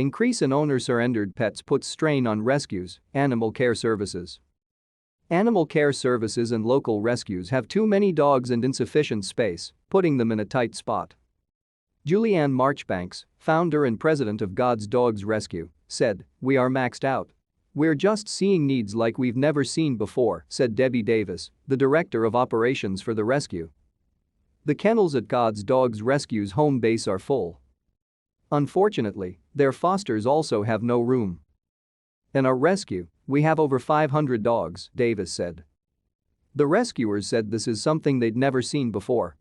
Increase in owner-surrendered pets puts strain on rescues, animal care services. Animal care services and local rescues have too many dogs and insufficient space, putting them in a tight spot. Julianne Marchbanks, founder and president of God's Dogs Rescue, said, "We are maxed out. We're just seeing needs like we've never seen before," said Debbie Davis, the director of operations for the rescue. The kennels at God's Dogs Rescue's home base are full. Unfortunately, their fosters also have no room. In our rescue, we have over 500 dogs, Davis said. The rescuers said this is something they'd never seen before.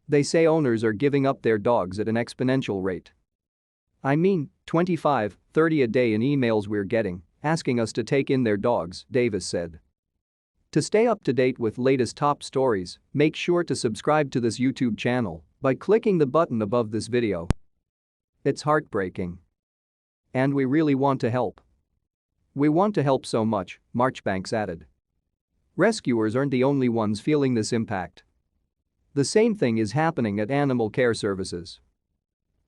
They say owners are giving up their dogs at an exponential rate. I mean, 25, 30 a day in emails we're getting, asking us to take in their dogs, Davis said. To stay up to date with latest top stories, make sure to subscribe to this YouTube channel by clicking the button above this video. It's heartbreaking. And we really want to help. We want to help so much, Marchbanks added. Rescuers aren't the only ones feeling this impact. The same thing is happening at animal care services.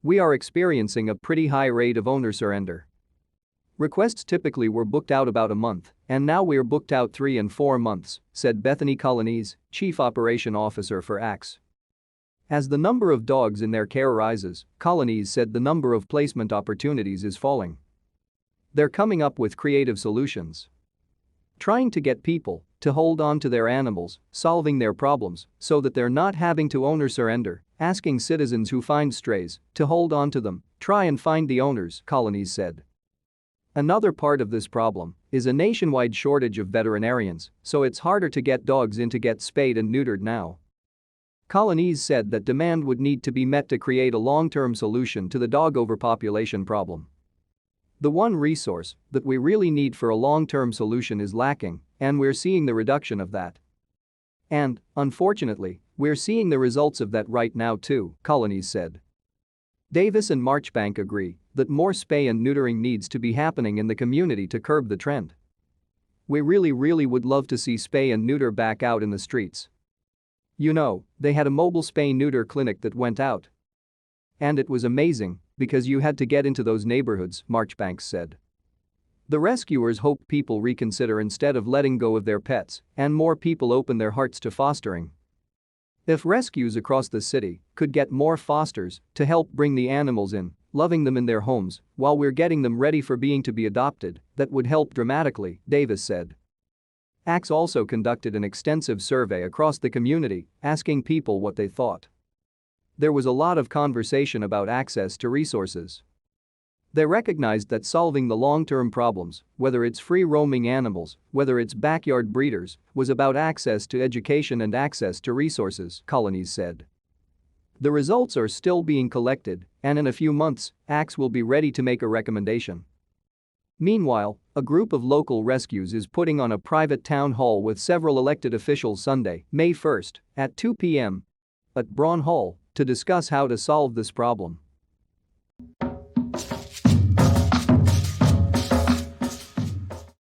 We are experiencing a pretty high rate of owner surrender. Requests typically were booked out about a month, and now we're booked out 3 and 4 months, said Bethany Colonies, Chief Operation Officer for ACS. As the number of dogs in their care rises, Colonies said the number of placement opportunities is falling. They're coming up with creative solutions. Trying to get people to hold on to their animals, solving their problems so that they're not having to owner surrender, asking citizens who find strays to hold on to them, try and find the owners, Colonies said. Another part of this problem is a nationwide shortage of veterinarians, so it's harder to get dogs in to get spayed and neutered now. Colonies said that demand would need to be met to create a long-term solution to the dog overpopulation problem. The one resource that we really need for a long-term solution is lacking, and we're seeing the reduction of that. And, unfortunately, we're seeing the results of that right now too, Colonies said. Davis and Marchbank agree that more spay and neutering needs to be happening in the community to curb the trend. We really would love to see spay and neuter back out in the streets. You know, they had a mobile spay-neuter clinic that went out. And it was amazing because you had to get into those neighborhoods, Marchbanks said. The rescuers hope people reconsider instead of letting go of their pets and more people open their hearts to fostering. If rescues across the city could get more fosters to help bring the animals in, loving them in their homes while we're getting them ready for being to be adopted, that would help dramatically, Davis said. ACS also conducted an extensive survey across the community, asking people what they thought. There was a lot of conversation about access to resources. They recognized that solving the long-term problems, whether it's free-roaming animals, whether it's backyard breeders, was about access to education and access to resources, Colonies said. The results are still being collected, and in a few months, ACS will be ready to make a recommendation. Meanwhile, a group of local rescues is putting on a private town hall with several elected officials Sunday, May 1, at 2 p.m. at Braun Hall to discuss how to solve this problem.